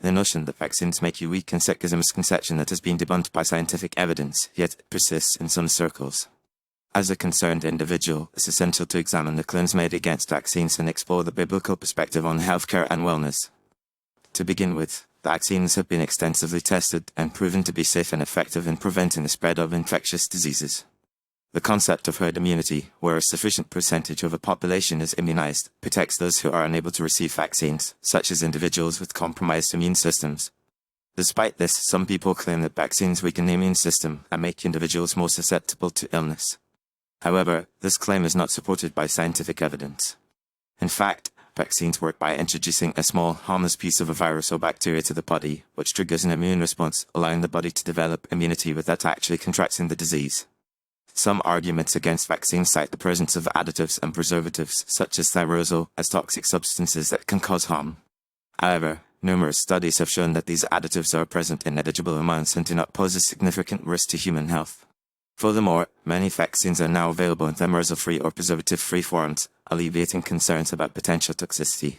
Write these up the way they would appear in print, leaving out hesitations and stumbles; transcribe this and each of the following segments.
The notion that vaccines make you weak and sick is a misconception that has been debunked by scientific evidence, yet it persists in some circles. As a concerned individual, it's essential to examine the claims made against vaccines and explore the biblical perspective on healthcare and wellness. To begin with, vaccines have been extensively tested and proven to be safe and effective in preventing the spread of infectious diseases. The concept of herd immunity, where a sufficient percentage of a population is immunized, protects those who are unable to receive vaccines, such as individuals with compromised immune systems. Despite this, some people claim that vaccines weaken the immune system and make individuals more susceptible to illness. However, this claim is not supported by scientific evidence. In fact, vaccines work by introducing a small, harmless piece of a virus or bacteria to the body, which triggers an immune response, allowing the body to develop immunity without actually contracting the disease. Some arguments against vaccines cite the presence of additives and preservatives, such as thyrosol, as toxic substances that can cause harm. However, numerous studies have shown that these additives are present in negligible amounts and do not pose a significant risk to human health. Furthermore, many vaccines are now available in thyrosol-free or preservative-free forms, alleviating concerns about potential toxicity.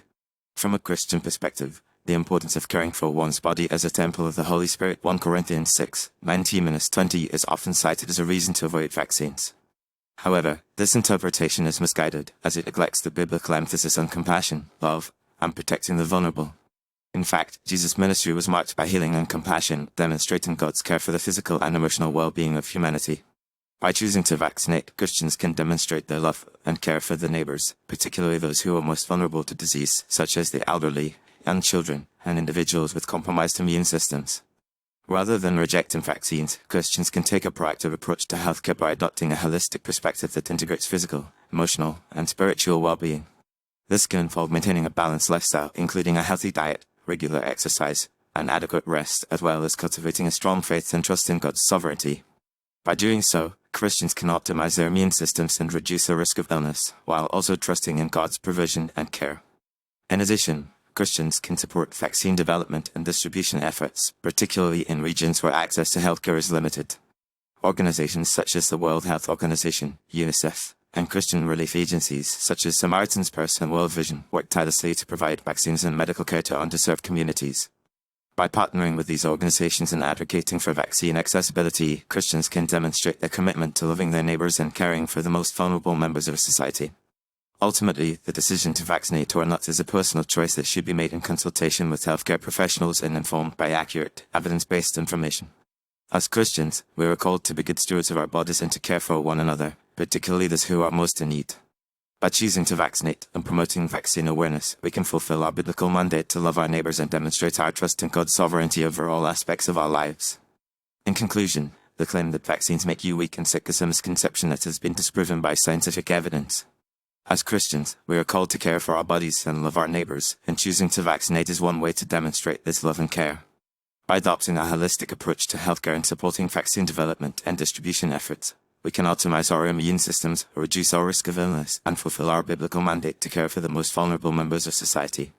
From a Christian perspective, the importance of caring for one's body as a temple of the Holy Spirit 1 Corinthians 6:19-20 is often cited as a reason to avoid vaccines. However, this interpretation is misguided, as it neglects the biblical emphasis on compassion, love, and protecting the vulnerable. In fact, Jesus' ministry was marked by healing and compassion, demonstrating God's care for the physical and emotional well-being of humanity. By choosing to vaccinate, Christians can demonstrate their love and care for their neighbors, particularly those who are most vulnerable to disease, such as the elderly, young children, and individuals with compromised immune systems. Rather than rejecting vaccines, Christians can take a proactive approach to healthcare by adopting a holistic perspective that integrates physical, emotional, and spiritual well-being. This can involve maintaining a balanced lifestyle, including a healthy diet, regular exercise, and adequate rest, as well as cultivating a strong faith and trust in God's sovereignty. By doing so, Christians can optimize their immune systems and reduce the risk of illness, while also trusting in God's provision and care. In addition, Christians can support vaccine development and distribution efforts, particularly in regions where access to healthcare is limited. Organizations such as the World Health Organization, UNICEF, and Christian relief agencies such as Samaritan's Purse and World Vision work tirelessly to provide vaccines and medical care to underserved communities. By partnering with these organizations and advocating for vaccine accessibility, Christians can demonstrate their commitment to loving their neighbors and caring for the most vulnerable members of society. Ultimately, the decision to vaccinate or not is a personal choice that should be made in consultation with healthcare professionals and informed by accurate, evidence-based information. As Christians, we are called to be good stewards of our bodies and to care for one another, particularly those who are most in need. By choosing to vaccinate and promoting vaccine awareness, we can fulfill our biblical mandate to love our neighbors and demonstrate our trust in God's sovereignty over all aspects of our lives. In conclusion, the claim that vaccines make you weak and sick is a misconception that has been disproven by scientific evidence. As Christians, we are called to care for our bodies and love our neighbors, and choosing to vaccinate is one way to demonstrate this love and care. By adopting a holistic approach to healthcare and supporting vaccine development and distribution efforts, we can optimize our immune systems, reduce our risk of illness, and fulfill our biblical mandate to care for the most vulnerable members of society.